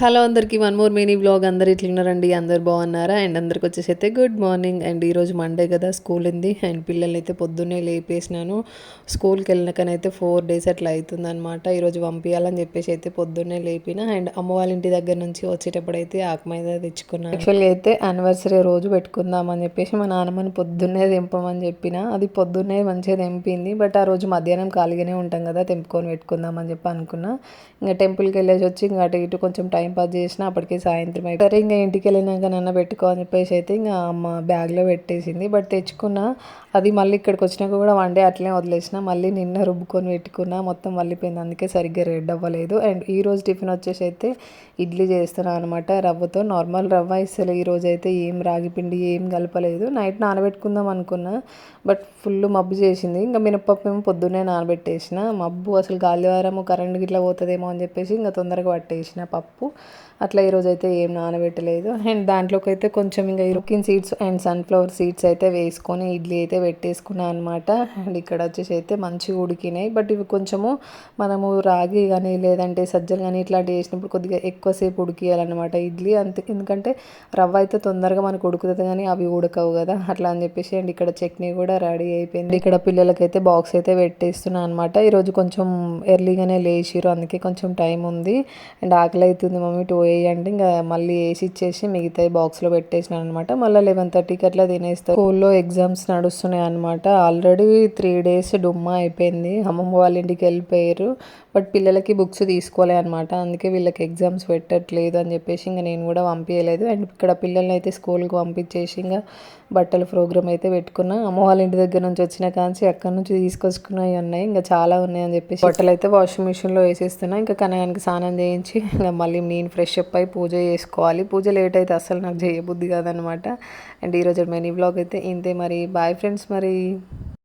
Hello అందరికీ one more mini vlog. అందరు ఇట్లున్నారండి, అందరు బాగున్నారా? అండ్ అందరికి వచ్చేసి అయితే గుడ్ మార్నింగ్. అండ్ ఈరోజు మండే కదా, స్కూల్ ఉంది. అండ్ పిల్లల్ని అయితే పొద్దున్నే లేపేసినాను. స్కూల్కి వెళ్ళినాకనైతే 4 days అట్లా అవుతుందన్నమాట. ఈరోజు పంపించాలని చెప్పేసి అయితే పొద్దున్నే లేపిన. అండ్ అమ్మ వాళ్ళ ఇంటి దగ్గర నుంచి వచ్చేటప్పుడు అయితే ఆకు మైదా తెచ్చుకున్నాను. యాక్చువల్గా అయితే యానివర్సరీ రోజు పెట్టుకుందామని చెప్పేసి మా నాన్నమ్మని పొద్దున్నే తెంపమని చెప్పిన. అది పొద్దున్నే మంచిగా తెంపింది. బట్ ఆ రోజు మధ్యాహ్నం ఖాళీగానే ఉంటాం కదా, తెంపుకొని పెట్టుకుందామని చెప్పి అనుకున్నా. ఇంకా టెంపుల్కి వెళ్ళేసి వచ్చి ఇంకా అటు ఇటు కొంచెం టైం పాస్ చేసిన. అప్పటికే సాయంత్రం అయిపోయి సరే ఇంకా ఇంటికి వెళ్ళినాక నన్న పెట్టుకో అని చెప్పేసి అయితే ఇంకా అమ్మ బ్యాగ్లో పెట్టేసింది. బట్ తెచ్చుకున్న అది మళ్ళీ ఇక్కడికి వచ్చినాక కూడా 1 day అట్లనే వదిలేసిన. మళ్ళీ నిన్న రుబ్బుకొని పెట్టుకున్న, మొత్తం మళ్ళీపోయింది. అందుకే సరిగ్గా రెడ్ అవ్వలేదు. అండ్ ఈ రోజు టిఫిన్ వచ్చేసి అయితే ఇడ్లీ చేస్తున్నాను అనమాట. రవ్వతో నార్మల్ రవ్వ ఇస్తలే. ఈరోజు అయితే ఏం రాగి పిండి ఏం కలపలేదు. నైట్ నానబెట్టుకుందాం అనుకున్నా, బట్ ఫుల్ మబ్బు చేసింది. ఇంకా మినపప్పు ఏమో పొద్దున్నే నానబెట్టేసిన. మబ్బు అసలు గాలివారము కరెంట్ గిట్లా పోతుందేమో అని చెప్పేసి ఇంకా తొందరగా పట్టేసిన పప్పు. అట్లా ఈరోజు అయితే ఏం నానబెట్టలేదు. అండ్ దాంట్లోకి అయితే కొంచెం ఇంకా రుకిన్ సీడ్స్ అండ్ సన్ఫ్లవర్ సీడ్స్ అయితే వేసుకొని ఇడ్లీ అయితే పెట్టేసుకున్నాను అనమాట. అండ్ ఇక్కడ వచ్చేసి అయితే మంచిగా ఉడికినాయి. బట్ ఇవి కొంచెము మనము రాగి కానీ లేదంటే సజ్జలు కానీ ఇట్లాంటివి వేసినప్పుడు కొద్దిగా ఎక్కువసేపు ఉడికియాలన్నమాట ఇడ్లీ. అంతే, ఎందుకంటే రవ్వ అయితే తొందరగా మనకు ఉడుకుతుంది కానీ అవి ఉడకవు కదా, అట్లా అని చెప్పేసి. అండ్ ఇక్కడ చట్నీ కూడా రెడీ అయిపోయింది. ఇక్కడ పిల్లలకైతే బాక్స్ అయితే పెట్టేస్తున్నాను అనమాట. ఈరోజు కొంచెం ఎర్లీగానే లేచిరు, అందుకే కొంచెం టైం ఉంది. అండ్ ఆకలి అవుతుంది మమ్మీ 2 అంటే ఇంకా మళ్ళీ వేసి ఇచ్చేసి మిగతా బాక్స్లో పెట్టేసినాను అనమాట. మళ్ళీ 11:30కి అట్లా తినేస్తాను. స్కూల్లో ఎగ్జామ్స్ నడుస్తున్నాయి అనమాట. ఆల్రెడీ 3 days డుమ్మా అయిపోయింది. అమ్మమ్మ వాళ్ళ ఇంటికి వెళ్ళిపోయారు. బట్ పిల్లలకి బుక్స్ తీసుకోలే అనమాట. అందుకే వీళ్ళకి ఎగ్జామ్స్ పెట్టట్లేదు అని చెప్పేసి ఇంకా నేను కూడా పంపించలేదు. అండ్ ఇక్కడ పిల్లల్ని అయితే స్కూల్కి పంపించేసి ఇంకా బట్టల ప్రోగ్రామ్ అయితే పెట్టుకున్నా. అమ్మ వాళ్ళ ఇంటి దగ్గర నుంచి వచ్చిన కాంచి అక్కడ నుంచి తీసుకొచ్చుకున్నవి ఉన్నాయి, ఇంకా చాలా ఉన్నాయి అని చెప్పేసి బట్టలు అయితే వాషింగ్ మిషన్లో వేసేస్తున్నా. ఇంకా కనగానికి స్నానం చేయించి ఇంకా మళ్ళీ నేను ఫ్రెష్ అప్ అయి పూజ చేసుకోవాలి. పూజ లేట్ అయితే అసలు నాకు చేయబుద్ధి కాదనమాట. అండ్ ఈరోజు మినీ వ్లాగ్ అయితే ఇంతే. మరి బాయ్ ఫ్రెండ్స్. మరి